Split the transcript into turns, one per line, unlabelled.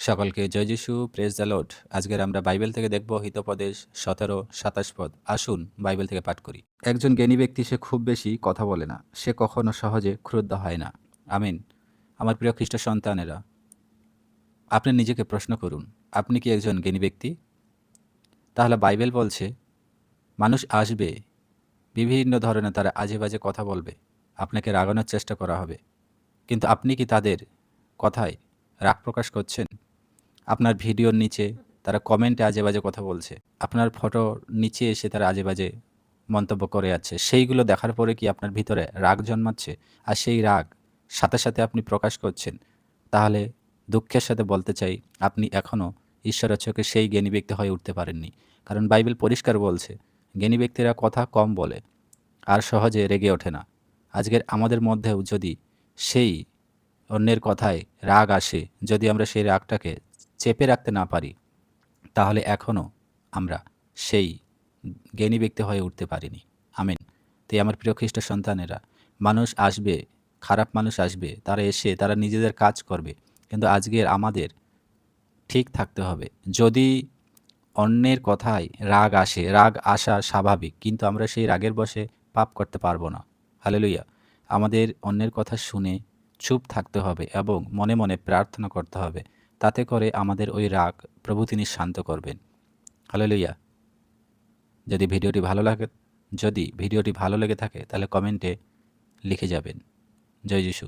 সকলকে জয় যিশু, praise the Lord. আজকের আমরা বাইবেল থেকে দেখব হিতোপদেশ 17-27 পদ। আসুন বাইবেল থেকে পাঠ করি। একজন জ্ঞানী ব্যক্তি সে খুব বেশি কথা বলে না, সে কখনো সহজে ক্রুদ্ধ হয় না। আমিন। আমার প্রিয় খ্রিস্ট সন্তানেরা, আপনি নিজেকে প্রশ্ন করুন, আপনি কি একজন জ্ঞানী ব্যক্তি? তাহলে বাইবেল বলছে মানুষ আসবে, বিভিন্ন ধরনের তারা আজে বাজে কথা বলবে, আপনাকে রাগানোর চেষ্টা করা হবে, কিন্তু আপনি কি তাদের কথায় রাগ প্রকাশ করছেন? আপনার ভিডিওর নিচে তারা কমেন্টে আজে বাজে কথা বলছে, আপনার ফটোর নিচে এসে তারা আজে বাজে মন্তব্য করে যাচ্ছে, সেইগুলো দেখার পরে কি আপনার ভিতরে রাগ জন্মাচ্ছে? আর সেই রাগ সাথে সাথে আপনি প্রকাশ করছেন, তাহলে দুঃখের সাথে বলতে চাই আপনি এখনও ঈশ্বরের চোখে সেই জ্ঞানী ব্যক্তি হয়ে উঠতে পারেননি। কারণ বাইবেল পরিষ্কার বলছে জ্ঞানী ব্যক্তিরা কথা কম বলে আর সহজে রেগে ওঠে না। আজকের আমাদের মধ্যেও যদি সেই অন্যের কথায় রাগ আসে, যদি আমরা সেই রাগটাকে চেপে রাখতে না পারি, তাহলে এখনও আমরা সেই জ্ঞানী ব্যক্তি হয়ে উঠতে পারিনি। আমিন। তাই আমার প্রিয় খ্রিস্ট সন্তানেরা, মানুষ আসবে, খারাপ মানুষ আসবে, তারা এসে তারা নিজেদের কাজ করবে, কিন্তু আজকের আমাদের ঠিক থাকতে হবে। যদি অন্যের কথায় রাগ আসে, রাগ আসা স্বাভাবিক, কিন্তু আমরা সেই রাগের বশে পাপ করতে পারবো না। হালেলুয়া। আমাদের অন্যের কথা শুনে চুপ থাকতে হবে এবং মনে মনে প্রার্থনা করতে হবে। তাতে করে আমাদের ওই রাগ প্রভু তিনি শান্ত করবেন। হালেলুয়া। যদি ভিডিওটি ভালো লেগে থাকে তাহলে কমেন্টে লিখে যাবেন। জয় যিশু।